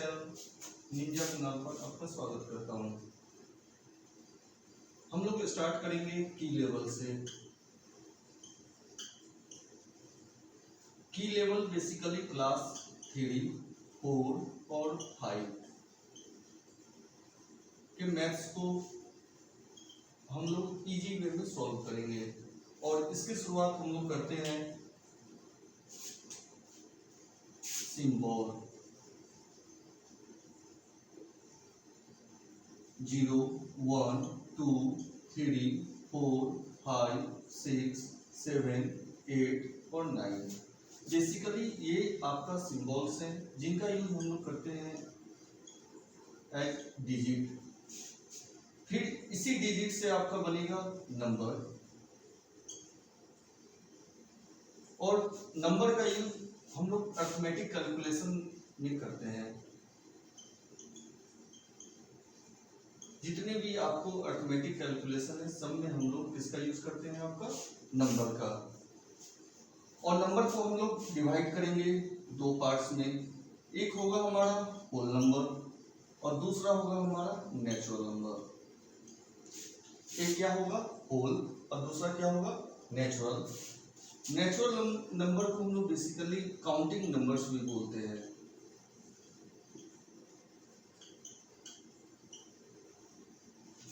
Channel Ninja Kunal पर आपका स्वागत करता हूं। हम लोग स्टार्ट करेंगे की लेवल से। की लेवल बेसिकली क्लास 3, 4 और 5 के मैथ्स को हम लोग इजी वे में सॉल्व करेंगे और इसकी शुरुआत हम लोग करते हैं सिंबल 0, 1, 2, 3, 4, 5, 6, 7, 8 और 9। बेसिकली ये आपका सिंबल्स हैं जिनका यूज हम लोग करते हैं एज डिजिट। फिर इसी डिजिट से आपका बनेगा नंबर, और नंबर का यूज हम लोग अरिथमेटिक कैलकुलेशन में करते हैं। जितने भी आपको अरिथमेटिक कैलकुलेशन है सब में हम लोग किसका यूज करते हैं, आपका नंबर का। और नंबर को हम लोग डिवाइड करेंगे दो पार्ट्स में। एक होगा हमारा होल नंबर और दूसरा होगा हमारा नेचुरल नंबर। एक क्या होगा होल और दूसरा क्या होगा नेचुरल। नेचुरल नंबर को हम लोग बेसिकली काउंटिंग नंबर्स भी बोलते हैं।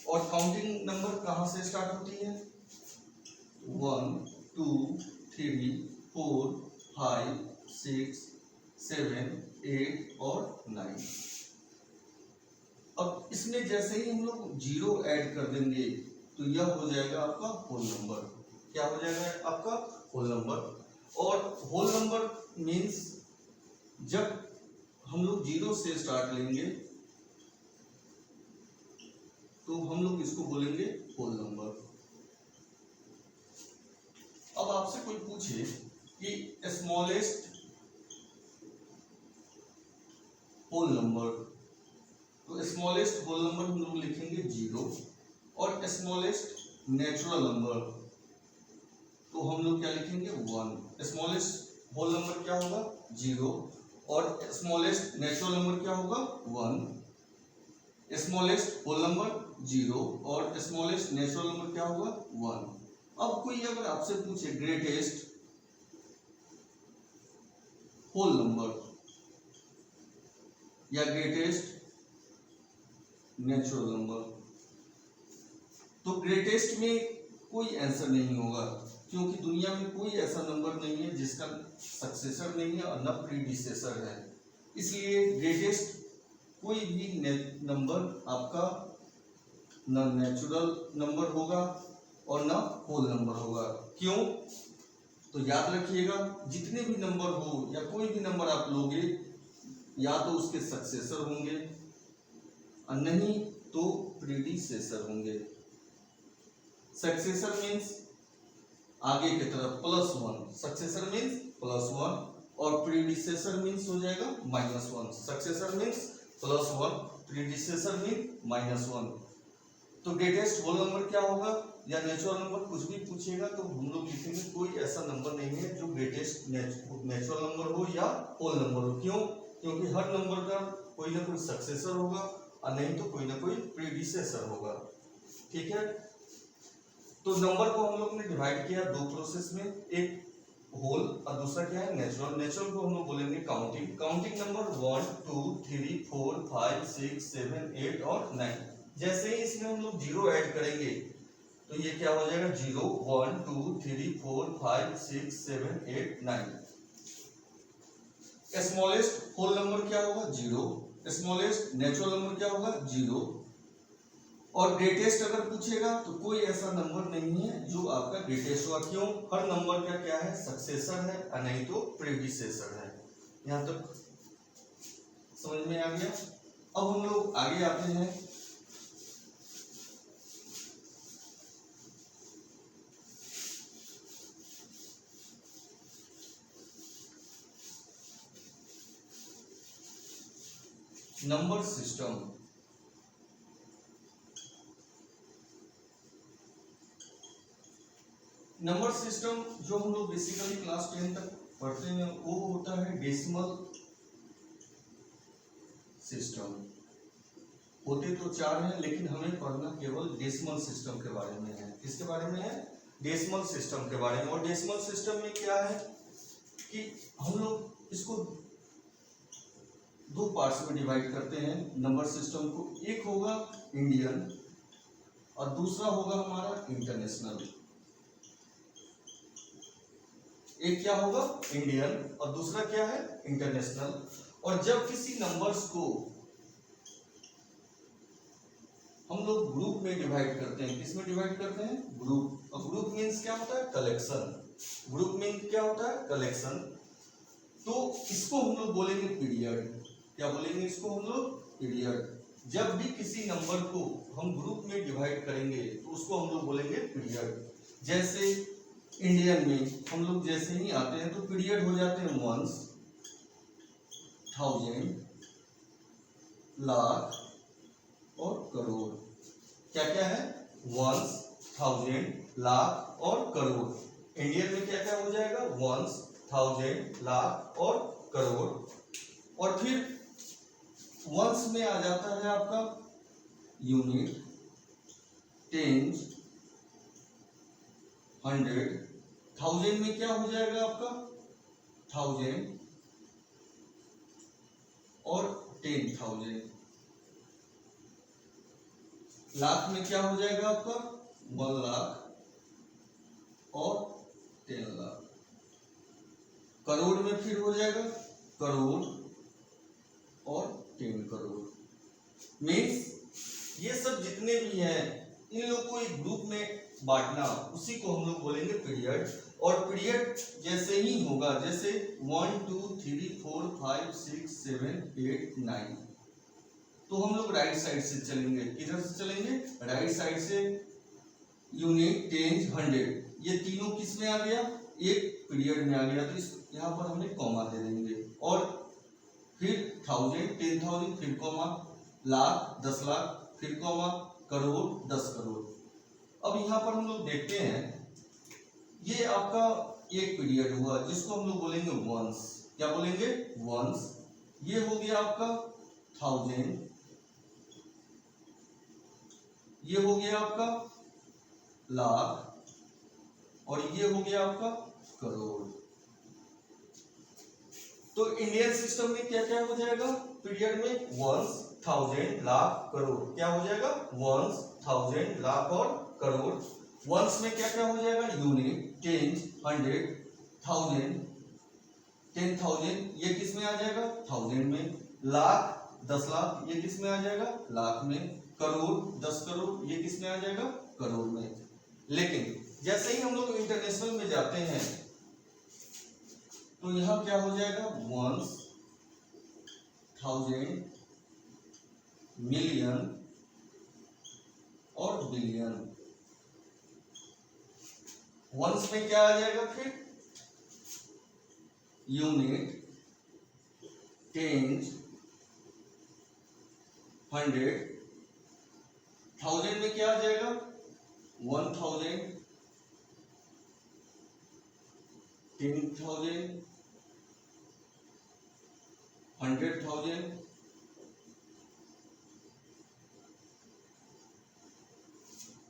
और काउंटिंग नंबर कहां से स्टार्ट होती है? 1, 2, 3, 4, 5, 6, 7, 8 और 9। अब इसमें जैसे ही हम लोग 0 ऐड कर देंगे तो यह हो जाएगा आपका होल नंबर। क्या हो जाएगा आपका होल नंबर। और होल नंबर मीन्स जब हम लोग 0 से स्टार्ट लेंगे तो हम लोग इसको बोलेंगे होल नंबर। अब आपसे कोई पूछे कि स्मॉलेस्ट होल नंबर, तो स्मॉलेस्ट होल नंबर हम लोग लिखेंगे 0 और स्मॉलेस्ट नेचुरल नंबर तो हम लोग क्या लिखेंगे 1। स्मॉलेस्ट होल नंबर क्या होगा 0 और स्मॉलेस्ट नेचुरल नंबर क्या होगा 1। स्मॉलेस्ट होल नंबर 0 और स्मॉलेस्ट नेचुरल नंबर क्या होगा 1। अब कोई अगर आपसे पूछे ग्रेटेस्ट होल नंबर या ग्रेटेस्ट नेचुरल नंबर, तो ग्रेटेस्ट में कोई आंसर नहीं होगा, क्योंकि दुनिया में कोई ऐसा नंबर नहीं है जिसका सक्सेसर नहीं है और न प्रीडिसेसर है। इसलिए ग्रेटेस्ट कोई भी नंबर आपका न नेचुरल नंबर होगा और न होल नंबर होगा। क्यों? तो याद रखिएगा, जितने भी नंबर हो या कोई भी नंबर आप लोगे या तो उसके सक्सेसर होंगे और नहीं तो प्रीडिसेसर होंगे। सक्सेसर मीन्स आगे की तरफ +1, सक्सेसर मीन्स +1 और प्रीडिसेसर मीन्स हो जाएगा -1। Successor means +1, predecessor means -1। तो ग्रेटेस्ट होल नंबर क्या होगा या नेचुरल नंबर, कुछ भी पूछेगा तो हम लोग लिखेंगे कोई ऐसा नंबर नहीं है जो ग्रेटेस्ट नेचुरल नंबर हो या होल नंबर हो। क्यों? क्योंकि हर नंबर का कोई ना कोई सक्सेसर होगा और नहीं तो कोई ना कोई प्रीडिसेसर होगा। ठीक है, तो नंबर को हम लोग ने डिवाइड किया दो प्रोसेस में, एक होल और दूसरा क्या है नेचुरल। नेचुरल को हम लोग बोलेंगे काउंटिंग। काउंटिंग नंबर 1, 2, 3, 4, 5, 6, 7, 8 और 9। जैसे ही इसमें हम लोग 0 ऐड करेंगे तो ये क्या हो जाएगा 0, 1, 2, 3, 4, 5, 6, 7, 8, 9। स्मॉलेस्ट होल नंबर क्या होगा 0, स्मॉलेस्ट नेचुरल नंबर क्या होगा 0 और ग्रेटेस्ट अगर पूछेगा तो कोई ऐसा नंबर नहीं है जो आपका ग्रेटेस्ट होगा। क्यों? हर नंबर का क्या है सक्सेसर है और नहीं तो प्रीडिसेसर है। यहां तक समझ में आ गया। अब हम लोग आगे आते हैं नंबर सिस्टम। नंबर सिस्टम जो हम लोग बेसिकली क्लास 10 तक पढ़ते हैं वो होता है डेसिमल सिस्टम। होते तो 4 हैं, लेकिन हमें पढ़ना केवल डेसिमल सिस्टम के बारे में है। किसके बारे में है? डेसिमल सिस्टम के बारे में। और डेसिमल सिस्टम में क्या है कि हम लोग इसको 2 पार्ट्स में डिवाइड करते हैं नंबर सिस्टम को। एक होगा इंडियन और दूसरा होगा हमारा इंटरनेशनल। एक क्या होगा? इंडियन और दूसरा क्या है? इंटरनेशनल। और जब किसी नंबर्स को हम लोग ग्रुप में डिवाइड करते हैं, किसमें डिवाइड करते हैं? ग्रुप। और ग्रुप मीन्स क्या होता है? कलेक्शन। ग्रुप मीन्स क्या होता है? कलेक्शन। तो इसको हम लोग बोलेंगे पीरियड। क्या बोलेंगे इसको हम लोग? पीरियड। जब भी किसी नंबर को हम ग्रुप में डिवाइड करेंगे तो उसको हम लोग बोलेंगे पीरियड। जैसे इंडियन में हम लोग जैसे ही आते हैं तो पीरियड हो जाते हैं वंस, थाउजेंड, लाख और करोड़। क्या क्या है? वंस, थाउजेंड, लाख और करोड़। इंडियन में क्या क्या हो जाएगा? वंस, थाउजेंड, लाख और करोड़। और फिर वंस में आ जाता है आपका यूनिट, टेंस, हंड्रेड। थाउजेंड में क्या हो जाएगा आपका? थाउजेंड और 10,000। लाख में क्या हो जाएगा आपका? 1 लाख और 10 लाख। करोड़ में फिर हो जाएगा करोड़ और 10 करोड़। मीन्स ये सब जितने भी हैं इन लोग को एक ग्रुप में बांटना, उसी को हम लोग बोलेंगे पीरियड। और पीरियड जैसे ही होगा, जैसे 1 2 3 4 5 6 7 8 9, तो हम लोग राइट साइड से चलेंगे। किधर से चलेंगे? राइट साइड से। यूनिट, टेंस, हंड्रेड, ये तीनों किस में आ गया? एक पीरियड में आ गया। तो इस यहाँ पर हमने कॉमा दे देंगे। और फिर 1000, 10,000, फिर कॉमा, लाख, 10 लाख, फिर कॉमा, करोड़, 10 करोड़। अब यहाँ पर हम लोग देखते हैं, ये आपका एक पीरियड हुआ जिसको हम लोग बोलेंगे वंस। क्या बोलेंगे? वंस। ये हो गया आपका 1000, ये हो गया आपका लाख और ये हो गया आपका करोड़। तो इंडियन सिस्टम में क्या क्या हो जाएगा पीरियड में? वंस, 1000, लाख, करोड़। क्या हो जाएगा? वंस, 1000, लाख और करोड़। वंस में क्या क्या हो जाएगा? यूनिट, टेंस, हंड्रेड, 1000, 10,000, ये किस में आ जाएगा? 1000 में। लाख, 10 लाख, ये किस में आ जाएगा? लाख में। करोड़, 10 करोड़, ये किस में आ जाएगा? करोड़ में। लेकिन जैसे ही हम लोग इंटरनेशनल में जाते हैं तो यहां क्या हो जाएगा? वंस, 1000, मिलियन और बिलियन। वंस में क्या आ जाएगा? फिर यूनिट, टेंस, हंड्रेड। 1000 में क्या आ जाएगा? 1000, 10,000, 100,000,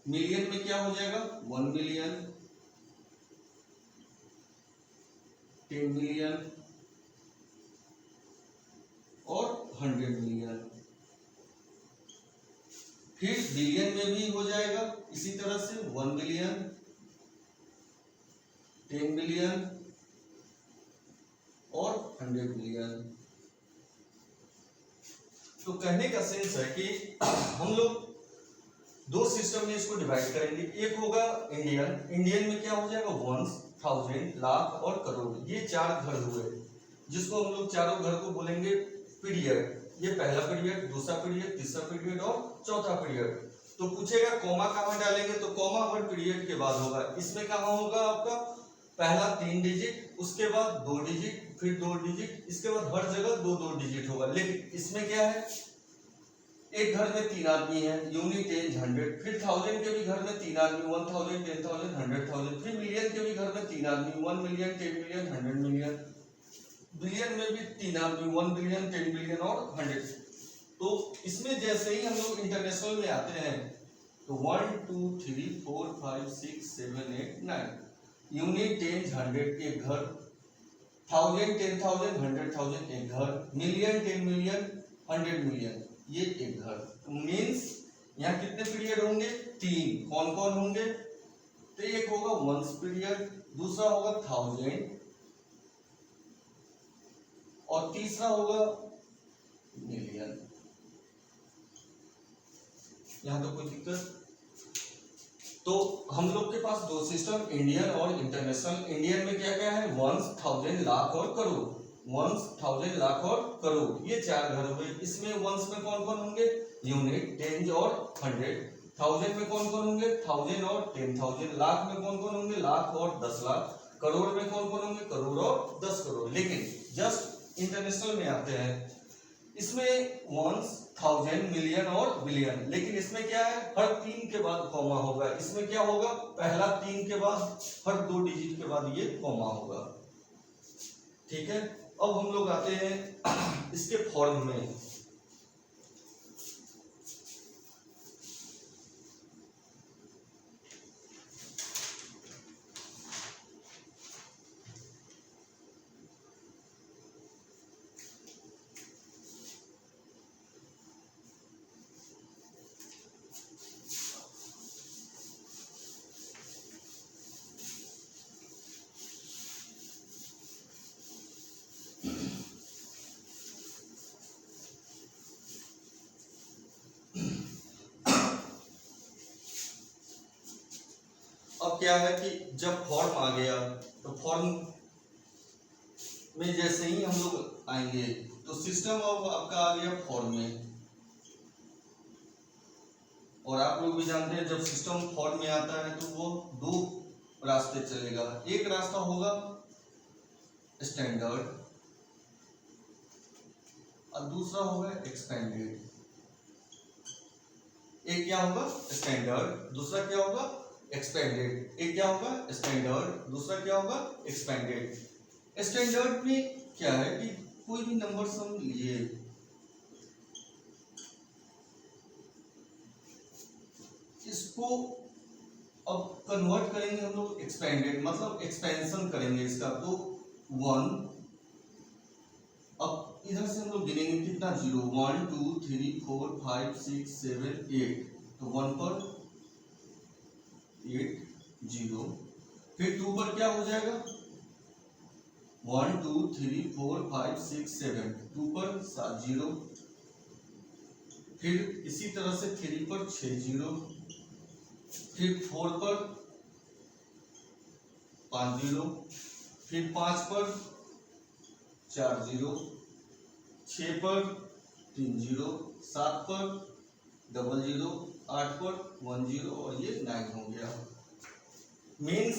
मिलियन में क्या हो जाएगा? 1 मिलियन, 10 मिलियन और 100 मिलियन। फिर बिलियन में भी हो जाएगा इसी तरह से 1 बिलियन, 10 बिलियन और 100 बिलियन। तो कहने का सेंस है कि हम लोग 2 सिस्टम में इसको डिवाइड करेंगे। एक होगा इंडियन। इंडियन में क्या हो जाएगा? वंस, 1000, लाख और करोड़। ये 4 घर हुए जिसको हम लोग चारों घर को बोलेंगे पीरियड। ये पहला पीरियड, दूसरा पीरियड, तीसरा पीरियड और चौथा पीरियड। तो पूछेगा कॉमा कहाँ डालेंगे? तो कॉमा हर पीरियड के बाद होगा। इसमें कहाँ होगा आपका? पहला 3 डिजिट, उसके बाद 2 डिजिट, फिर 2 डिजिट, इसके बाद हर जगह 2-2 डिजिट होगा। लेकिन इसमें क्या है? एक घर में 3 आदमी है, यूनिट, टेंस, 100। फिर 1000 के भी घर में 3 आदमी, 1000, 10,000, 100,000। फिर मिलियन के भी घर में 3 आदमी, 1 मिलियन, 10 मिलियन, 100 मिलियन। बिलियन में भी 3 आदमी, 1 बिलियन, 10 बिलियन और 100। तो इसमें जैसे ही हम लोग इंटरनेशनल में आते हैं तो 1 2 3 4 5 6 7 8 9 यूनिट, 10 100 एक घर, 1000 10,000 100,000 एक घर, मिलियन 10 मिलियन 100 मिलियन ये एक घर। मीन्स यहाँ कितने पीरियड होंगे? 3। कौन कौन होंगे? तो एक होगा वंस पीरियड, दूसरा होगा 1000 और तीसरा होगा मिलियन। यहां तो कोई दिक्कत? तो हम लोग के पास दो सिस्टम, इंडियन और इंटरनेशनल। इंडियन में क्या क्या है? वंस, 1000, लाख और करोड़। वंस, 1000, लाख और करोड़ ये चार घर हुए। इसमें वंस में कौन कौन होंगे? यूनिट, 10 और 100। 1000 में कौन कौन होंगे? 1000 और 10,000। लाख में कौन कौन होंगे? लाख और 10 लाख। करोड़ में कौन कौन होंगे? करोड़ और 10 करोड़। लेकिन जस्ट इंटरनेशनल में आते हैं, इसमें वंस, 1000, मिलियन और बिलियन। लेकिन इसमें क्या है? हर 3 के बाद कॉमा होगा। इसमें क्या होगा? पहला 3 के बाद हर 2 डिजिट के बाद ये कॉमा होगा। ठीक है, अब हम लोग आते हैं इसके फॉर्म में। अब क्या है कि जब फॉर्म आ गया तो फॉर्म में जैसे ही हम लोग आएंगे तो सिस्टम अब आपका आ गया फॉर्म में। और आप लोग भी जानते हैं जब सिस्टम फॉर्म में आता है तो वो दो रास्ते चलेगा। एक रास्ता होगा स्टैंडर्ड और दूसरा होगा एक्सपेंडेड। एक क्या होगा? स्टैंडर्ड, दूसरा क्या होगा? एक्सपेंडेड। एक क्या होगा? स्टैंडर्ड, दूसरा क्या होगा? एक्सपेंडेड। स्टैंडर्ड में क्या है कि कोई भी नंबर हम लिए, इसको अब कन्वर्ट करेंगे हम लोग एक्सपेंडेड, मतलब एक्सपेंशन करेंगे इसका। तो 1, अब इधर से हम लोग गिनेंगे कितना? 0 1 2 3 4 5 6 7 8। तो 1 पर 8 0, फिर 2 पर क्या हो जाएगा? 1 2 3 4 5 6 7, 2 पर 7 0, फिर इसी तरह से 3 पर 6 0, फिर 4 पर 5 0, फिर 5 पर 4 0, 6 पर 3 0, 7 पर 0 0, 8 पर 1 0 और ये 9 हो गया। मीन्स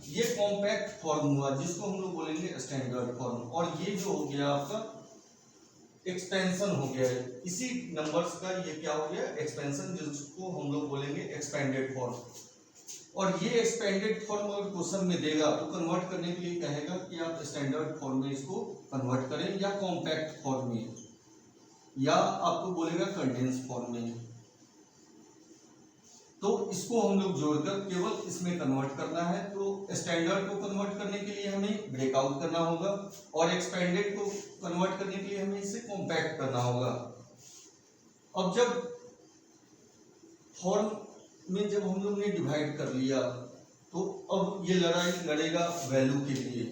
ये कॉम्पैक्ट फॉर्म हुआ जिसको हम लोग बोलेंगे स्टैंडर्ड फॉर्म। और ये जो हो गया आपका एक्सपेंशन हो गया है इसी नंबर्स का। ये क्या हो गया? एक्सपेंशन, जिसको हम लोग बोलेंगे एक्सपेंडेड फॉर्म। और ये एक्सपेंडेड फॉर्म अगर क्वेश्चन में देगा तो कन्वर्ट करने के लिए कहेगा कि आप स्टैंडर्ड फॉर्म में इसको कन्वर्ट करें या कॉम्पैक्ट फॉर्म में, या आपको बोलेगा कंडेंस फॉर्म में। तो इसको हम लोग जोड़कर केवल इसमें कन्वर्ट करना है। तो स्टैंडर्ड को कन्वर्ट करने के लिए हमें ब्रेकआउट करना होगा और एक्सपेंडेड को कन्वर्ट करने के लिए हमें इसे कॉम्पैक्ट करना होगा। अब जब फॉर्म में जब हम लोग ने डिवाइड कर लिया तो अब ये लड़ाई लड़ेगा वैल्यू के लिए।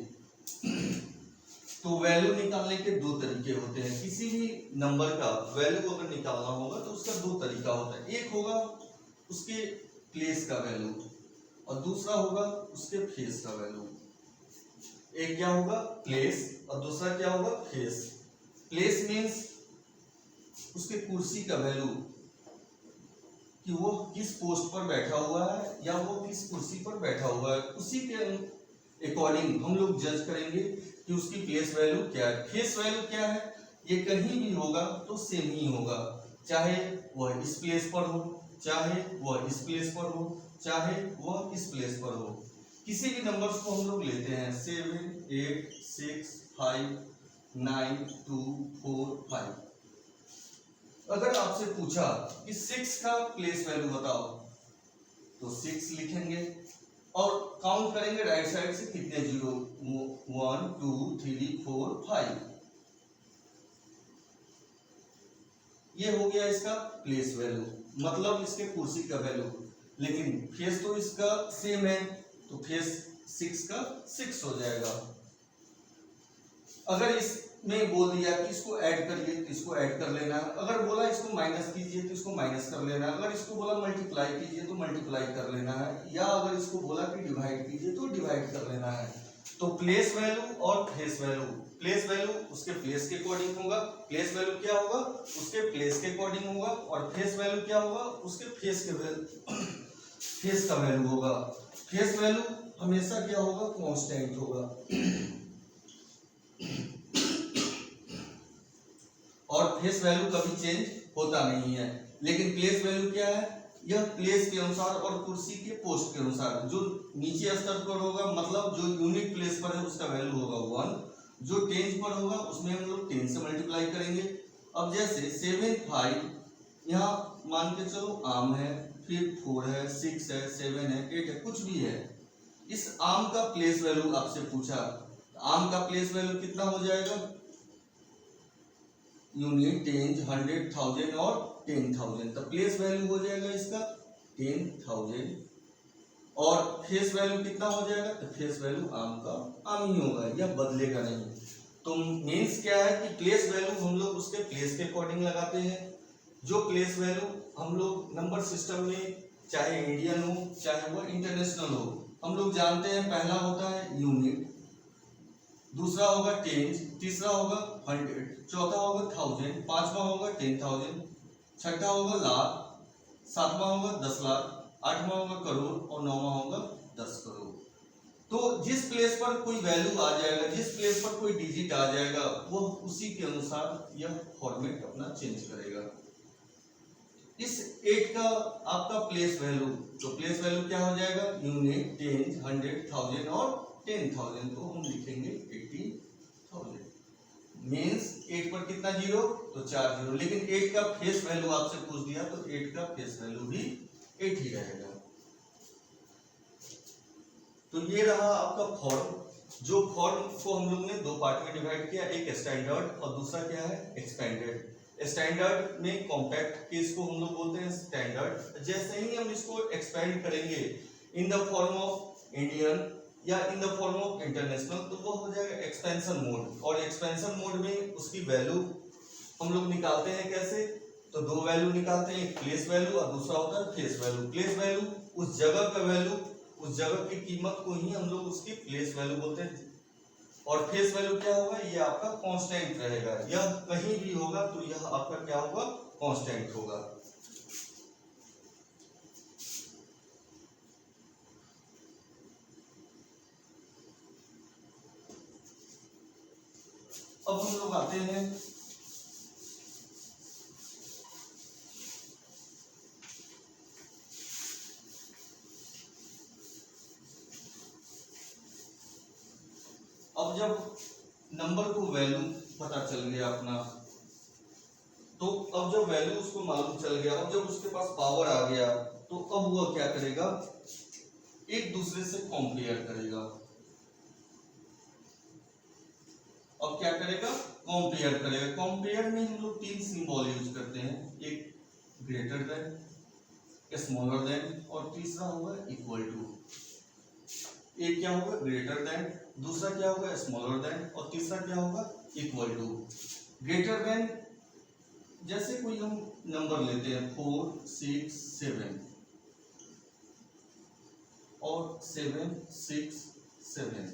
तो वैल्यू निकालने के दो तरीके होते हैं। किसी भी नंबर का वैल्यू अगर निकालना होगा तो उसका दो तरीका होता है। एक होगा उसके प्लेस का वैल्यू और दूसरा होगा उसके फेस का वैल्यू। एक क्या होगा? प्लेस, और दूसरा क्या होगा? फेस। प्लेस मीन्स उसके कुर्सी का वैल्यू, कि वो किस पोस्ट पर बैठा हुआ है या वो किस कुर्सी पर बैठा हुआ है, उसी के अकॉर्डिंग हम लोग जज करेंगे कि उसकी प्लेस वैल्यू क्या है। फेस वैल्यू क्या है? ये कहीं भी होगा तो सेम ही होगा, चाहे वह इस प्लेस पर हो, चाहे वह इस प्लेस पर हो, चाहे वह इस प्लेस पर हो। किसी भी नंबर्स को हम लोग लेते हैं 7 8 6 5 9 2 4 5, अगर आपसे पूछा कि 6 का प्लेस वैल्यू बताओ तो 6 लिखेंगे और काउंट करेंगे राइट साइड से कितने जीरो, 1 2 3 4 5, ये हो गया इसका प्लेस वैल्यू, मतलब इसके कुर्सी का वैल्यू। लेकिन फेस तो इसका सेम है तो फेस 6 का 6 हो जाएगा। अगर इसमें बोल दिया कि इसको ऐड करिए तो इसको ऐड कर लेना, अगर बोला इसको माइनस कीजिए तो इसको माइनस कर लेना, अगर इसको बोला मल्टीप्लाई कीजिए तो मल्टीप्लाई कर लेना है, या अगर इसको बोला कि डिवाइड कीजिए तो डिवाइड कर लेना है। तो प्लेस वैल्यू और फेस वैल्यू, प्लेस वैल्यू उसके प्लेस के अकॉर्डिंग होगा, प्लेस वैल्यू क्या होगा उसके प्लेस के अकॉर्डिंग होगा, और फेस वैल्यू क्या होगा उसके फेस के फेस का वैल्यू होगा। फेस वैल्यू हमेशा क्या होगा कांस्टेंट होगा और फेस वैल्यू कभी चेंज होता नहीं है। लेकिन प्लेस वैल्यू क्या है, यह प्लेस के अनुसार और कुर्सी के पोस्ट के अनुसार, जो नीचे स्तर पर होगा मतलब जो यूनिट प्लेस पर है उसका वैल्यू होगा 1, जो टेंस पर होगा उसमें हम लोग 10 से मल्टीप्लाई करेंगे। अब जैसे 7 5, यहाँ मान के चलो आम है, फिर 4 है, 6 है, 7 है, 8 है, कुछ भी है, इस आम का प्लेस वैल्यू आपसे पूछा, आम का प्लेस वैल्यू कितना हो जाएगा, यूनिट, टेंस, 100, 1000 और 10,000, तो प्लेस वैल्यू हो जाएगा इसका 10,000। और फेस वैल्यू कितना हो जाएगा, तो फेस वैल्यू आम का आम ही होगा, यह बदलेगा नहीं। तो मीन्स क्या है कि प्लेस वैल्यू हम लोग उसके प्लेस के अकॉर्डिंग लगाते हैं। जो प्लेस वैल्यू हम लोग नंबर सिस्टम में चाहे इंडियन हो चाहे वो इंटरनेशनल हो, हम लोग जानते हैं पहला होता है यूनिट, दूसरा होगा टेंस, तीसरा होगा 100, चौथा होगा 1000, पांचवा होगा 10,000, छठा होगा लाख, सातवां होगा 10 लाख, आठवां होगा करोड़ और नौवां होगा 10 करोड़। तो जिस प्लेस पर कोई वैल्यू आ जाएगा, जिस प्लेस पर कोई डिजिट आ जाएगा, वो उसी के अनुसार यह फॉर्मेट अपना चेंज करेगा। इस 8 का आपका प्लेस वैल्यू, तो प्लेस वैल्यू क्या हो जाएगा, यूनिट, टेंस, 100, 1000 और 10,000, तो हम लिखेंगे 80,000। मीन्स 8 पर कितना जीरो, तो 4 जीरो। लेकिन 8 का फेस वैल्यू आपसे पूछ दिया तो 8 का फेस वैल्यू भी 8 ही रहेगा। तो ये रहा आपका फॉर्म। जो फॉर्म को हम लोग ने दो पार्ट में डिवाइड किया, एक स्टैंडर्ड और दूसरा क्या है एक्सपेंडेड। स्टैंडर्ड में कॉम्पैक्ट केस को हम लोग बोलते हैं स्टैंडर्ड। जैसे ही हम इसको एक्सपेंड करेंगे in the form of Indian या in the form of international, तो वो हो जाएगा एक्सपेंशन मोड। और एक्सपेंशन मोड में उसकी वैल्यू हम लोग निकालते हैं कैसे, तो दो वैल्यू निकालते हैं, एक प्लेस वैल्यू और दूसरा होता है फेस वैल्यू। प्लेस वैल्यू उस जगह का वैल्यू, उस जगह की कीमत को ही हम लोग उसकी प्लेस वैल्यू बोलते हैं। और फेस वैल्यू क्या होगा, ये आपका कांस्टेंट रहेगा, यह कहीं भी होगा तो यह आपका क्या होगा, कांस्टेंट होगा। अब हम लोग आते हैं अब जब नंबर को वैल्यू पता चल गया अपना, तो अब जब वैल्यू उसको मालूम चल गया, अब जब उसके पास पावर आ गया, तो अब वो क्या करेगा, एक दूसरे से कंपेयर करेगा। अब क्या करेगा, कंपेयर करेगा। कंपेयर में हम लोग 3 सिंबल यूज करते हैं, एक ग्रेटर देन, स्मॉलर देन और तीसरा होगा इक्वल टू। एक क्या होगा ग्रेटर देन, दूसरा क्या होगा स्मॉलर देन और तीसरा क्या होगा इक्वल टू। ग्रेटर देन जैसे कोई हम नंबर लेते हैं 4 6 7 और 7 6 7,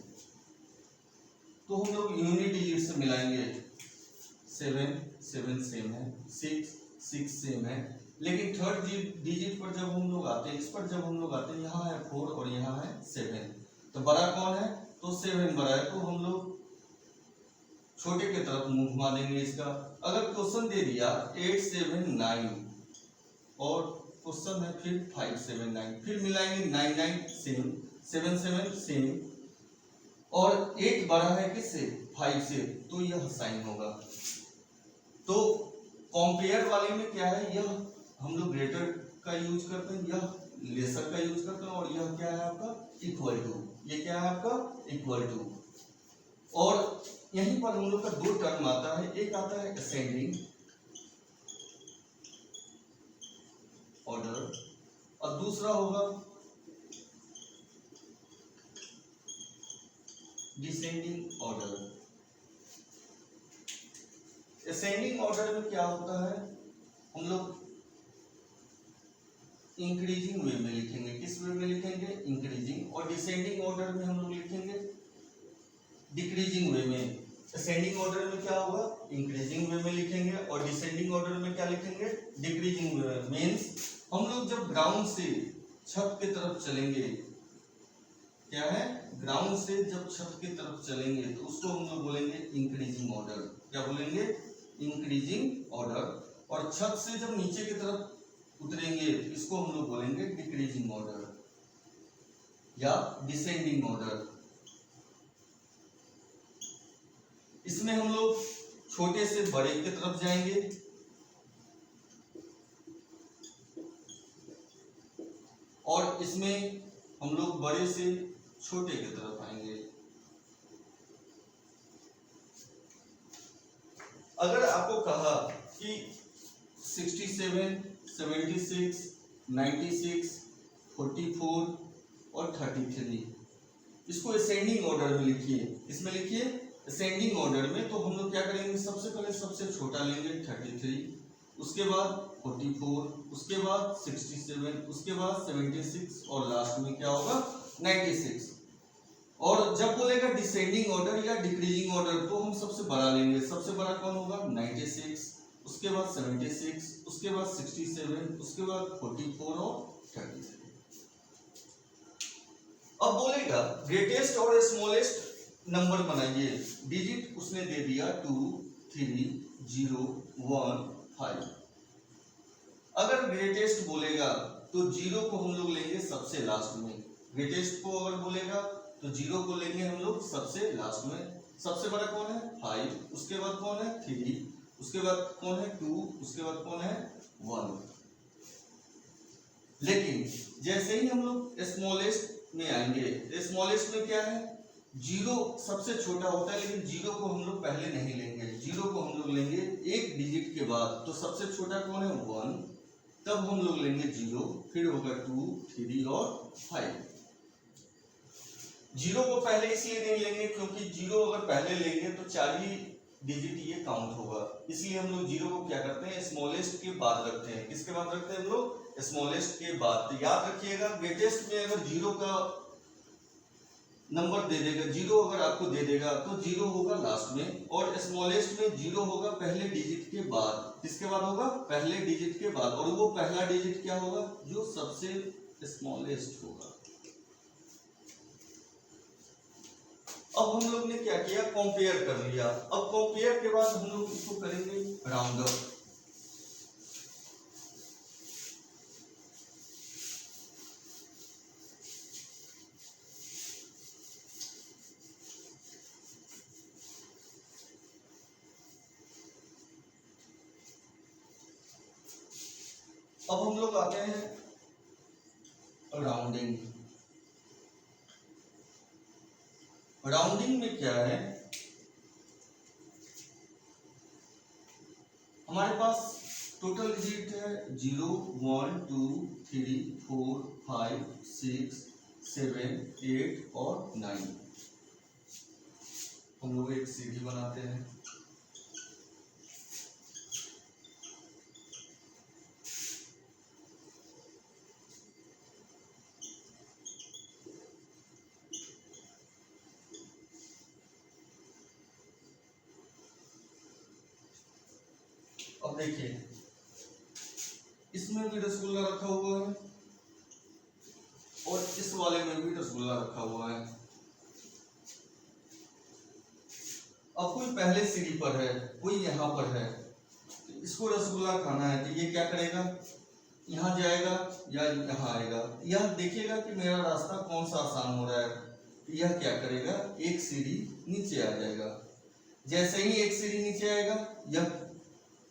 तो हम लोग यूनिट डिजिट से मिलाएंगे, 7 7 सेम है, 6 6 सेम है। लेकिन थर्ड डिजिट पर जब हम लोग आते हैं, इस पर जब हम लोग आते हैं, यहाँ है 4 और यहाँ है 7, तो बड़ा कौन है, तो 7 बड़ा है, तो हम लोग छोटे की तरफ मुंह घुमा देंगे इसका। अगर क्वेश्चन दे दिया 8 7 9 और क्वेश्चन है फिर 5 7 9, फिर मिलाएंगे 9 9 सेम, 7 7 सेम, और 8 बड़ा है किससे 5 से, तो यह साइन होगा। तो कंपेयर वाले में क्या है, यह हम लोग ग्रेटर का यूज करते हैं, यह लेसर का यूज करते हैं, और यह क्या है आपका इक्वल टू, ये क्या है आपका इक्वल टू। और यहीं पर हम लोग का दो टर्म आता है, एक आता है असेंडिंग ऑर्डर और दूसरा होगा डिसेंडिंग ऑर्डर। असेंडिंग ऑर्डर में क्या होता है, हम लोग इंक्रीजिंग वे में लिखेंगे, किस वे में लिखेंगे इंक्रीजिंग, और डिसेंडिंग ऑर्डर में हम लोग लिखेंगे डिक्रीजिंग वे में। असेंडिंग ऑर्डर में क्या होगा इंक्रीजिंग वे में लिखेंगे, और डिसेंडिंग ऑर्डर में क्या लिखेंगे डिक्रीजिंग वे में। मीन्स हम लोग जब ग्राउंड से छत की तरफ चलेंगे, क्या है ग्राउंड से जब छत की तरफ चलेंगे तो उसको हम लोग बोलेंगे इंक्रीजिंग ऑर्डर। क्या बोलेंगे इंक्रीजिंग ऑर्डर। और छत से जब नीचे की तरफ उतरेंगे तो इसको हम लोग बोलेंगे डिक्रीजिंग ऑर्डर या डिसेंडिंग ऑर्डर। इसमें हम लोग छोटे से बड़े की तरफ जाएंगे, और इसमें हम लोग बड़े से छोटे की तरफ आएंगे। अगर आपको कहा कि 67, 76, 96, 44 और 33 इसको असेंडिंग ऑर्डर में लिखिए। इसमें लिखिए असेंडिंग ऑर्डर में। तो हम लोग क्या करेंगे, सबसे पहले सबसे छोटा लेंगे 33, उसके बाद 44, उसके बाद 67, उसके बाद 76 और लास्ट में क्या होगा 96। और जब बोलेगा डिसेंडिंग ऑर्डर या डिक्रीजिंग ऑर्डर तो हम सबसे बड़ा लेंगे। सबसे बड़ा कौन होगा 96, उसके बाद 76, उसके बाद 67, उसके बाद 44 और 33। अब बोलेगा ग्रेटेस्ट और स्मॉलेस्ट नंबर बनाइए। डिजिट उसने दे दिया 2, 3, 0, 1, 5। अगर ग्रेटेस्ट बोलेगा तो 0 को हम लोग लेंगे सबसे लास्ट में। ग्रेटेस्ट को अगर बोलेगा तो 0 को लेंगे हम लोग सबसे लास्ट में। सबसे बड़ा कौन है 5, उसके बाद कौन है 3, उसके बाद कौन है 2, उसके बाद कौन है 1। लेकिन जैसे ही हम लोग स्मॉलेस्ट में आएंगे, स्मॉलेस्ट में क्या है 0 सबसे छोटा होता है, लेकिन 0 को हम लोग पहले नहीं लेंगे। 0 को हम लोग लेंगे एक डिजिट के बाद। तो सबसे छोटा कौन है 1, तब हम लोग लेंगे 0, फिर होगा 2, 3 और 5। 0 को पहले इसलिए नहीं लेंगे क्योंकि 0 अगर पहले लेंगे तो 4 ही डिजिट ये काउंट होगा। इसलिए हम लोग 0 को क्या करते हैं स्मॉलेस्ट के बाद रखते हैं। किसके बाद रखते हैं हम लोग स्मॉलेस्ट के बाद। तो याद रखिएगा ग्रेटेस्ट में अगर 0 का नंबर दे देगा, 0 अगर आपको दे देगा तो 0 होगा लास्ट में, और स्मॉलेस्ट में 0 होगा पहले डिजिट के बाद। किसके बाद होगा पहले डिजिट के बाद, और वो पहला डिजिट क्या होगा जो सबसे स्मॉलेस्ट होगा। अब हम लोग ने क्या किया कंपेयर कर लिया। अब कंपेयर के बाद हम लोग इसको करेंगे राउंड अप। अब हम लोग आते हैं राउंडिंग। राउंडिंग में क्या है, हमारे पास टोटल डिजिट है 0, 1, 2, 3, 4, 5, 6, 7, 8 और 9। हम लोग एक सीढ़ी बनाते हैं। अब देखिए इसमें भी रसगुल्ला रखा हुआ है और इस वाले में भी रसगुल्ला रखा हुआ है। अब कोई पहले सीढ़ी पर है, कोई यहाँ पर है, तो इसको रसगुल्ला खाना है तो ये क्या करेगा यहाँ जाएगा या यहाँ आएगा। यह देखिएगा कि मेरा रास्ता कौन सा आसान हो रहा है, तो यह क्या करेगा एक सीढ़ी नीचे आ जाएगा। जैसे ही एक सीढ़ी नीचे आएगा यह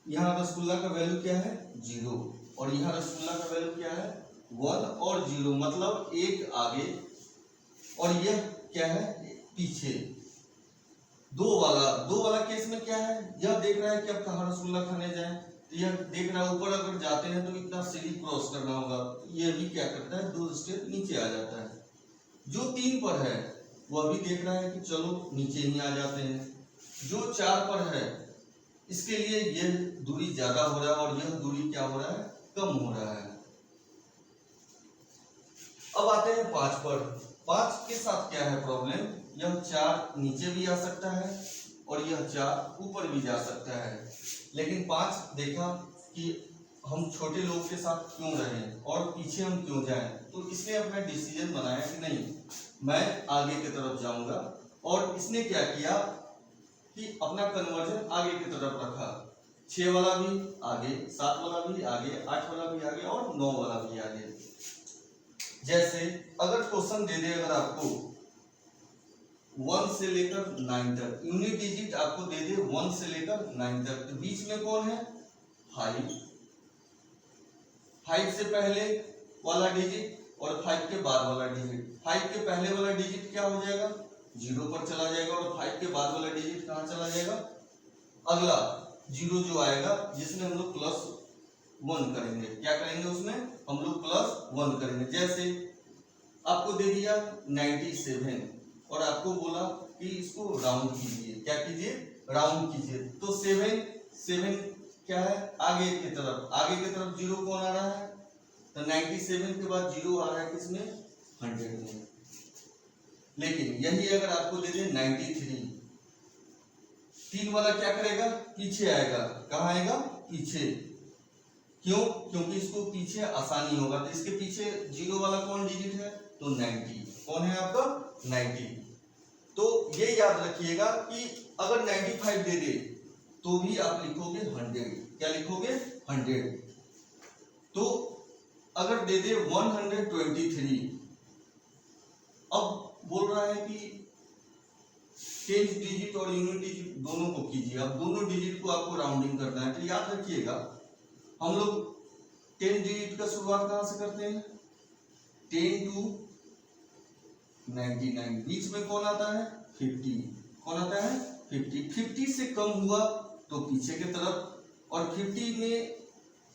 यहाँ रसगुल्ला का वैल्यू क्या है 0 और यहाँ रसगुल्ला का वैल्यू क्या है 1 और 0, मतलब एक आगे और यह क्या है पीछे। दो वाला केस में क्या है, यह देख रहा है कि अब कहाँ रसगुल्ला खाने जाए, तो यह देख रहा है ऊपर अगर जाते हैं तो इतना सीढ़ी क्रॉस करना होगा, यह भी क्या करता है 2 स्टेप नीचे आ जाता है। जो 3 पर है वह भी देख रहा है कि चलो नीचे ही आ जाते हैं। जो 4 पर है इसके लिए यह दूरी ज्यादा हो रहा है और यह दूरी क्या हो रहा है कम हो रहा है। अब आते हैं 5 पर। 5 के साथ क्या है प्रॉब्लम, यह 4 नीचे भी आ सकता है और यह 4 ऊपर भी जा सकता है, लेकिन 5 देखा कि हम छोटे लोग के साथ क्यों रहें और पीछे हम क्यों जाएं, तो इसने अपना डिसीजन बनाया कि नहीं मैं आगे की तरफ जाऊंगा। और इसने क्या किया कि अपना कन्वर्जन आगे की तरफ रखा, 6 वाला भी आगे, 7 वाला भी आगे, 8 वाला भी आगे और 9 वाला भी आगे। जैसे अगर क्वेश्चन दे दे अगर आपको 1 से लेकर 9 तक, यूनिट डिजिट आपको दे दे 1 से लेकर 9 तक, तो बीच में कौन है 5, 5 से पहले वाला डिजिट और 5 के बाद वाला डिजिट। 5 के पहले वाला डिजिट क्या हो जाएगा 0 पर चला जाएगा और 5 के बाद वाला डिजिट कहाँ चला जाएगा, अगला 0 जो आएगा जिसमें हम लोग +1 करेंगे, क्या करेंगे उसमें हम लोग +1 करेंगे। जैसे आपको दे दिया 97 और आपको बोला कि इसको राउंड कीजिए, क्या कीजिए राउंड कीजिए, तो 7 क्या है आगे की तरफ 0 कौन आ रहा है, तो 97 के बाद 0 आ रहा है किसमें 100 में। लेकिन यही अगर आपको दे दे 93, 3 वाला क्या करेगा पीछे आएगा, कहाँ आएगा पीछे, क्यों क्योंकि इसको पीछे आसानी होगा, तो इसके पीछे 0 वाला कौन डिजिट है तो 90, कौन है आपका 90। तो ये याद रखिएगा कि अगर 95 दे दे तो भी आप लिखोगे 100, क्या लिखोगे 100। तो अगर दे दे 123, अब बोल रहा है कि 10 डिजिट और यूनिट डिजिट दोनों को कीजिए, अब दोनों डिजिट को आपको राउंडिंग करना है। तो याद रखिएगा हम लोग 10 डिजिट का शुरुआत कहां से करते हैं 10 to 99, बीच में कौन आता है 50, कौन आता है 50 से कम हुआ तो पीछे की तरफ, और 50 में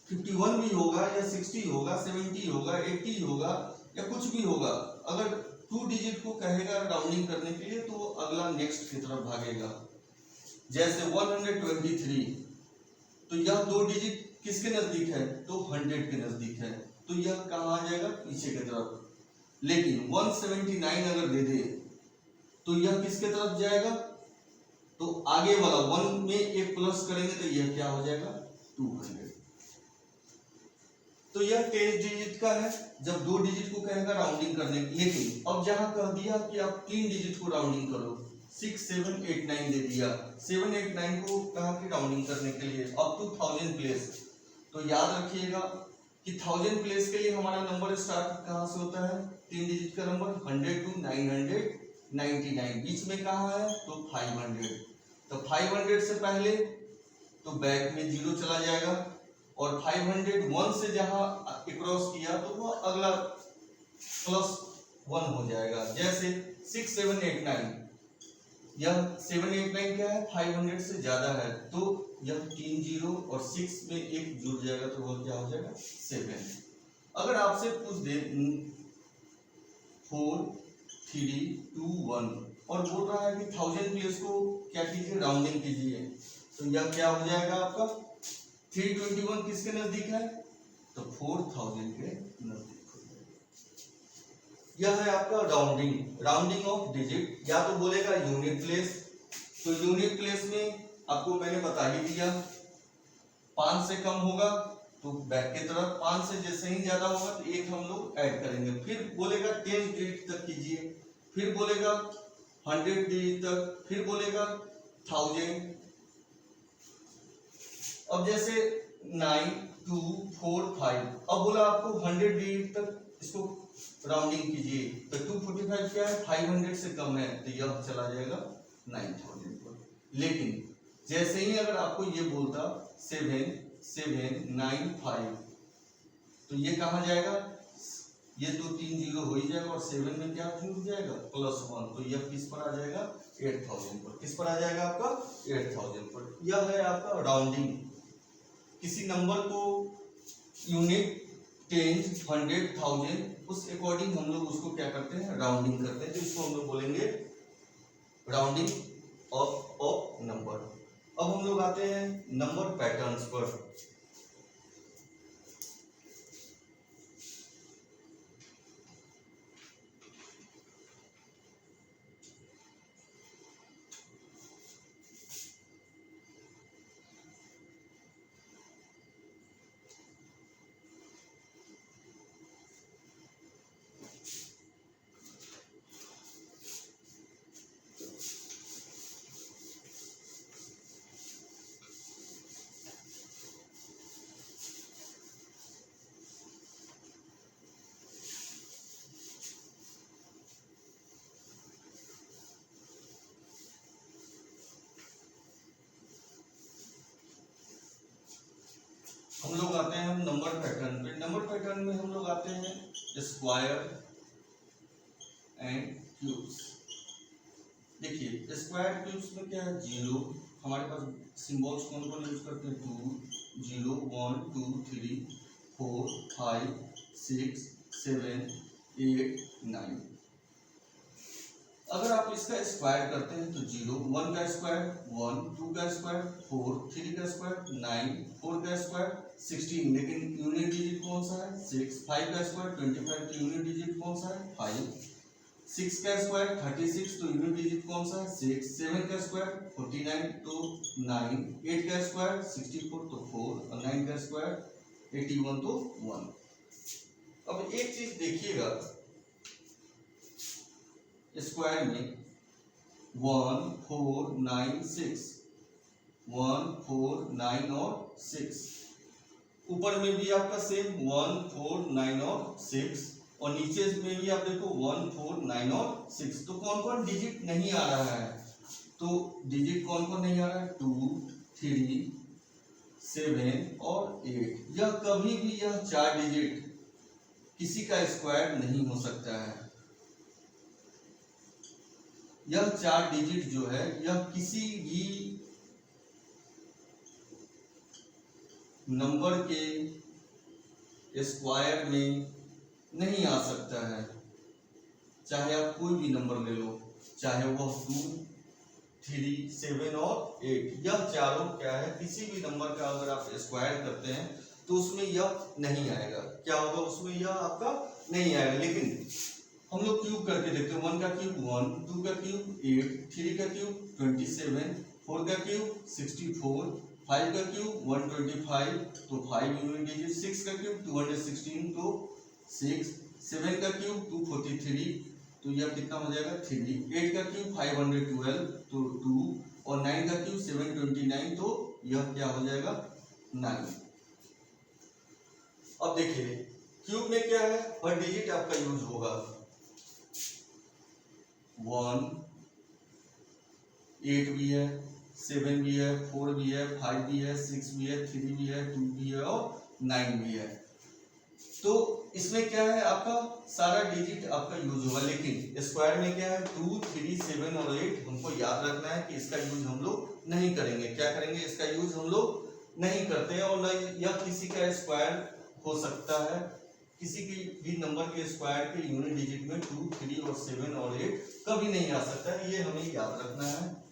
51 भी होगा या 60 होगा 70 होगा 80 होगा या कुछ भी होगा, अगर 2 डिजिट को कहेगा राउंडिंग करने के लिए तो अगला नेक्स्ट की तरफ भागेगा। जैसे 123, तो यह 2 डिजिट किसके नजदीक है तो 100 के नजदीक है, तो यह कहाँ आ जाएगा पीछे की तरफ। लेकिन 179 अगर दे दे तो यह किसके तरफ जाएगा, तो आगे वाला 1 में एक प्लस करेंगे तो यह क्या हो जाएगा 200। तो यह 10 डिजिट का है जब 2 डिजिट को कहेगा राउंडिंग करने। लेकिन अब जहां कह दिया कि आप 3 डिजिट को राउंडिंग करो, 6 7 8 9 दे दिया, 7 8 9 को कहा कि राउंडिंग करने के लिए अप टू 1000 प्लेस, तो याद रखिएगा कि 1000 प्लेस के लिए हमारा नंबर स्टार्ट कहां से होता है 3 डिजिट का नंबर 100 to 999, बीच में कहां है तो 500, तो 500 से पहले तो बैक में 0 चला जाएगा और 501 से जहां क्रॉस किया तो वो अगला +1 हो जाएगा। जैसे 6 7 8 9, यह 7 8 9 क्या है 500 से ज्यादा है, तो यह 3 0 और 6 में एक जुड़ जाएगा तो वो क्या हो जाएगा 7। अगर आपसे पूछ दे 4 3 2 1 और बोल रहा है कि 1000 प्लेस को क्या कीजिए राउंडिंग कीजिए, तो यह क्या हो जाएगा आपका 321 किसके नजदीक है तो 4000 के नजदीक हो जाएगा। यह है आपका राउंडिंग ऑफ डिजिट। या तो बोलेगा यूनिट प्लेस, तो यूनिट प्लेस में आपको मैंने बता ही दिया 5 से कम होगा तो बैक की तरफ, 5 से जैसे ही ज्यादा होगा तो एक हम लोग ऐड करेंगे। फिर बोलेगा 10 डिजिट तक कीजिए, फिर बोलेगा 100 डिजिट तक, फिर बोलेगा 1000। अब जैसे 9 2 4 5, अब बोला आपको 100 डिजिट तक इसको राउंडिंग कीजिए, तो 245 क्या है 500 से कम है तो यह चला जाएगा 9000 पर। लेकिन जैसे ही अगर आपको ये बोलता 7795। तो ये कहाँ जाएगा, ये तो 3 जीरो हो ही जाएगा और 7 में क्या जुड़ जाएगा +1, तो यह किस पर आ जाएगा 8000 पर। किस पर आ जाएगा आपका 8000 पर। यह है आपका राउंडिंग। किसी नंबर को यूनिट 10 100 1000 उस अकॉर्डिंग हम लोग उसको क्या करते हैं राउंडिंग करते हैं, तो इसको हम लोग बोलेंगे राउंडिंग ऑफ नंबर। अब हम लोग आते हैं नंबर पैटर्न्स पर। हम लोग आते हैं नंबर पैटर्न पे। नंबर पैटर्न में हम लोग आते हैं स्क्वायर एंड क्यूब्स। देखिए स्क्वायर क्यूब्स में क्या है, 0 हमारे पास सिंबल्स कौन कौन यूज करते हैं, 2 0 1 2 3 4 5 6 7 8 9। अगर आप इसका स्क्वायर करते हैं तो 0 1 का स्क्वायर 1 2 का स्क्वायर 4 3 का स्क्वायर 9 4 का स्क्वायर 16, लेकिन यूनिट डिजिट कौन सा है 6। 5 का स्क्वायर 25, तो यूनिट डिजिट कौन सा है 5। 6 का स्क्वायर 36, तो यूनिट डिजिट कौन सा है 6। 7 का स्क्वायर 49, तो 9। 8 का स्क्वायर 64, तो 4, और 9 का स्क्वायर 81, तो 1। अब एक चीज देखिएगा, स्क्वायर में 1 4 9 6 1 4 9 और 6, ऊपर में भी आपका सेम 1 4 9 और 6, और नीचे में भी आप देखो 1 4 9 और 6। तो कौन कौन डिजिट नहीं आ रहा है, तो डिजिट कौन कौन नहीं आ रहा है 2 3 7 और 8। यह कभी भी यह 4 डिजिट किसी का स्क्वायर नहीं हो सकता है। यह 4 डिजिट जो है यह किसी भी नंबर के स्क्वायर में नहीं आ सकता है। चाहे आप कोई भी नंबर ले लो, चाहे वह 2 3 7 और 8, यह चारों क्या है, किसी भी नंबर का अगर आप स्क्वायर करते हैं तो उसमें यह नहीं आएगा। क्या होगा उसमें, यह आपका नहीं आएगा। लेकिन हम लोग क्यूब करके देखते हैं, 1 का क्यूब 1, 2 का क्यूब 8, 3 का क्यूब 27, 4 का क्यूब 64, 5 का क्यूब 125, तो 5 यूनिट डिजिट। 6 का क्यूब 216, तो 6। 7 का क्यूब 243, तो यह कितना हो जाएगा 3। 8 का क्यूब 512, तो 2, और 9 का क्यूब 729, तो यह क्या हो जाएगा 9। अब देखिए क्यूब में क्या है, हर डिजिट आपका यूज होगा। 1 8 भी है, 7 भी है, 4 भी है, 5 भी है, 6 भी है, 3 भी है, 2 भी है और 9 भी है। तो इसमें क्या है, आपका सारा डिजिट आपका यूज होगा। लेकिन स्क्वायर में क्या है 2 3 7 और 8, हमको याद रखना है कि इसका यूज हम लोग नहीं करेंगे। क्या करेंगे, इसका यूज हम लोग नहीं करते हैं, और न यह किसी का स्क्वायर हो सकता है। किसी की भी नंबर के स्क्वायर के यूनिट डिजिट में 2 3 और 7 और 8 कभी नहीं आ सकता है, ये हमें याद रखना है।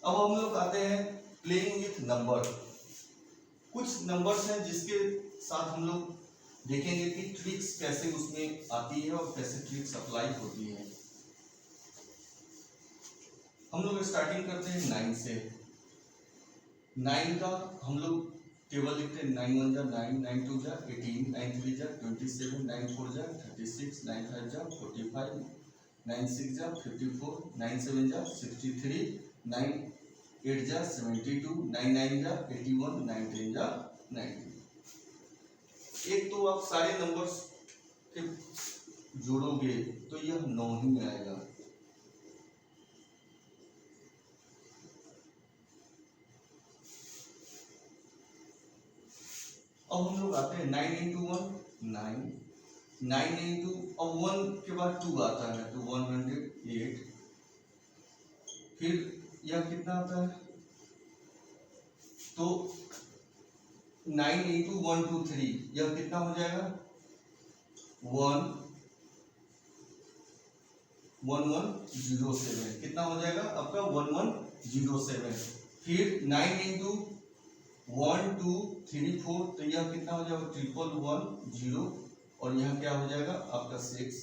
अब हम लोग आते हैं प्लेइंग विथ नंबर। कुछ नंबर्स हैं जिसके साथ हम लोग देखेंगे कि ट्रिक्स कैसे उसमें आती है और कैसे ट्रिक्स अप्लाई होती है। हम लोग स्टार्टिंग करते हैं 9 से। 9 का हम लोग टेबल लिखते हैं, 9 1 जा 9, 9 2 जा 18, 9 3 जा 27, 9 4 जा 36, 9 5 जा 45, 9 6 जा 54, 9 7 जा 63, 9 8 जा 72, 9 9 जा 81, 9 10 जा 90। एक तो आप सारे नंबर्स के जोड़ोगे तो यह 9 ही आएगा। अब हम लोग आते हैं 9 इंटू 1 9, 9 इंटू अब 1 के बाद 2 आता है तो 108, फिर यह कितना आता है तो 9 इंटू 1 2 3 यह कितना हो जाएगा 1107 कितना हो जाएगा आपका 1107। फिर 9 इंटू 1 2 3 4 तो यह कितना हो जाएगा 1110 और यह क्या हो जाएगा आपका 6।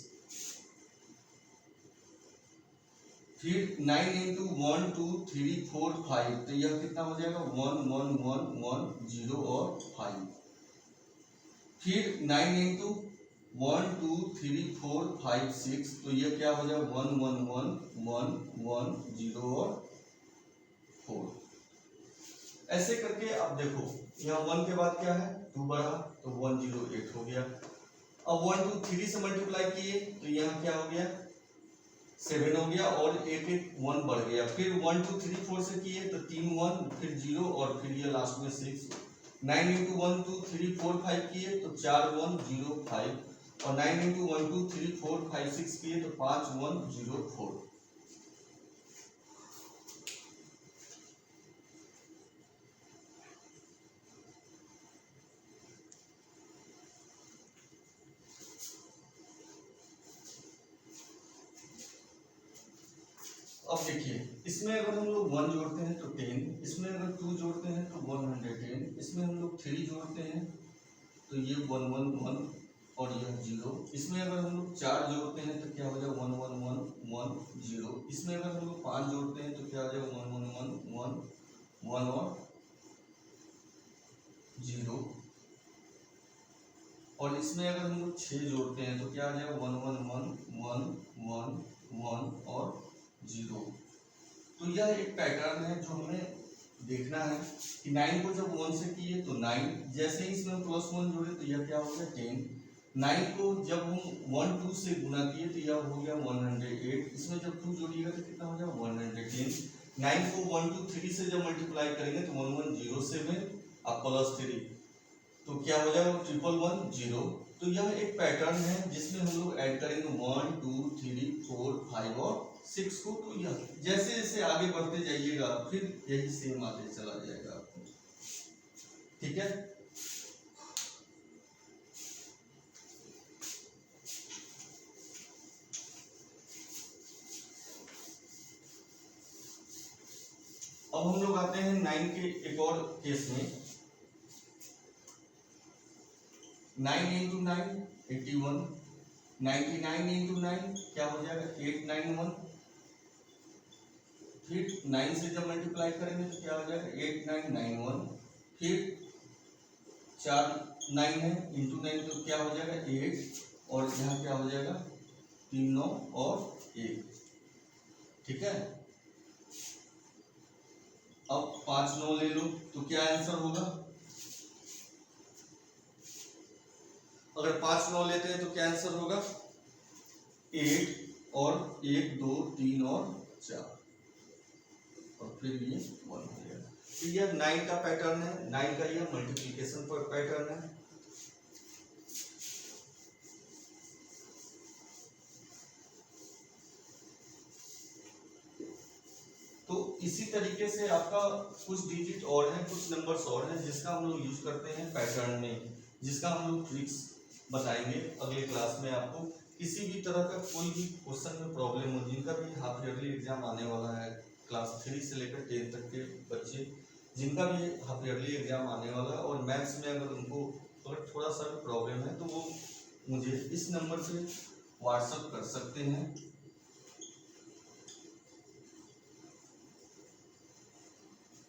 फिर 9 इंटू 1 2 3 4 5 तो यह कितना हो जाएगा 1110 और 5। फिर 9 इंटू 1 2 3 4 5 6 तो यह क्या हो जाएगा 111110 और 4। ऐसे करके आप देखो यहाँ 1 के बाद क्या है 2 बढ़ा तो 108 हो गया। अब 1 2 3 से मल्टीप्लाई किए तो यहाँ क्या हो गया 7 हो गया और एक 1 बढ़ गया। फिर 1 2 3 4 से किए तो 3 1 फिर 0 और फिर ये लास्ट में 6। 9 इंटू 1 2 3 4 5 किए तो 4 1 0 5 और 9 इंटू 1 2 3 4 5 6 किए तो 5 1 0 4। अब देखिए इसमें अगर हम लोग 1 जोड़ते हैं तो 10, इसमें अगर 2 जोड़ते हैं तो 110, इसमें हम लोग 3 जोड़ते हैं तो ये 111 और यह 0। इसमें अगर हम लोग 4 जोड़ते हैं तो क्या हो जाएगा 11110। इसमें अगर हम लोग 5 जोड़ते हैं तो क्या हो जाएगा 11111 और 0। और इसमें अगर हम लोग 6 जोड़ते हैं तो क्या आ जाएगा 11111 और 0। तो यह एक पैटर्न है जो हमें देखना है कि 9 को जब 1 से किए तो 9, जैसे ही इसमें +1 जोड़े तो यह क्या हो गया 10। 9 को जब हम 1 2 से गुना किए तो यह हो गया 108। इसमें जब 2 जोड़िएगा तो कितना हो जाएगा 110। 9 को 1 2 3 से जब मल्टीप्लाई करेंगे तो 1107 और +3 तो क्या हो जाएगा 1110। तो यह एक पैटर्न है जिसमें हम लोग ऐड करेंगे 1 2 3 4 5 और 6 को। तो यह जैसे जैसे आगे बढ़ते जाइएगा फिर यही सेम आते चला जाएगा आपको, ठीक है। अब हम लोग आते हैं 9 के एक और केस में। 9 इंटू 9 81, 99 इंटू 9 क्या हो जाएगा 891। फिर 9 से जब मल्टीप्लाई करेंगे तो क्या हो जाएगा 8991। फिर 4 9 है इंटू 9 तो क्या हो जाएगा 8 और यहाँ क्या हो जाएगा 3 9 और 1, ठीक है। अब 5 9 ले लो तो क्या आंसर होगा, अगर 5 9 लेते हैं तो क्या आंसर होगा 8 और 1 2 3 और 4 और फिर ये 1 हो गया। तो यह 9 का पैटर्न है, 9 का यह मल्टीप्लिकेशन पर पैटर्न है। तो इसी तरीके से आपका कुछ डिजिट और हैं, कुछ नंबर्स और हैं जिसका हम लोग यूज करते हैं पैटर्न में, जिसका हम लोग ट्रिक्स बताएंगे अगले क्लास में आपको। किसी भी तरह का कोई भी क्वेश्चन में प्रॉब्लम हो, जिनका भी हाफ ईयरली एग्जाम आने वाला है, क्लास 3 से लेकर 10 तक के बच्चे जिनका भी हाफ ईयरली एग्जाम आने वाला है और मैथ्स में अगर उनको अगर थोड़ा सा भी प्रॉब्लम है तो वो मुझे इस नंबर से व्हाट्सएप कर सकते हैं।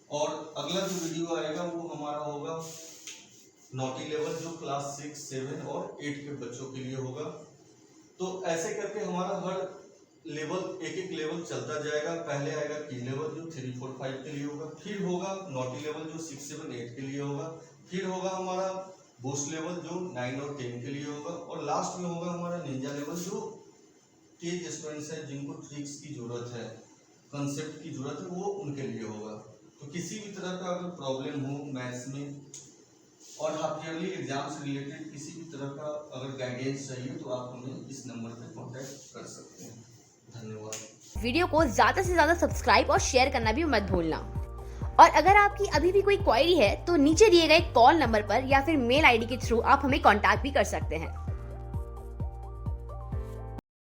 और अगला जो वीडियो आएगा वो हमारा होगा नॉटी लेवल, जो क्लास 6 7 और 8 के बच्चों के लिए होगा। तो ऐसे करके हमारा हर लेवल एक एक लेवल चलता जाएगा। पहले आएगा की लेवल जो 3 4 5 के लिए होगा, फिर होगा नॉटी लेवल जो 6 7 8 के लिए होगा, फिर होगा हमारा बूस्ट लेवल जो 9 और 10 के लिए होगा, और लास्ट में होगा हमारा निंजा लेवल जो तेज स्टूडेंट्स हैं जिनको ट्रिक्स की जरूरत है, कंसेप्ट की जरूरत है, वो उनके लिए होगा। तो किसी भी तरह का अगर प्रॉब्लम हो मैथ्स में और हाफ ईयरली एग्जाम से रिलेटेड किसी भी तरह का अगर गाइडेंस चाहिए तो आप हमें इस नंबर पे कांटेक्ट कर सकते हैं। धन्यवाद। वीडियो को ज़्यादा से ज़्यादा सब्सक्राइब और शेयर करना भी मत भूलना। और अगर आपकी अभी भी कोई क्वेरी है तो नीचे दिए गए कॉल नंबर पर या फिर मेल आईडी के थ्रू आप हमें कांटेक्ट भी कर सकते हैं।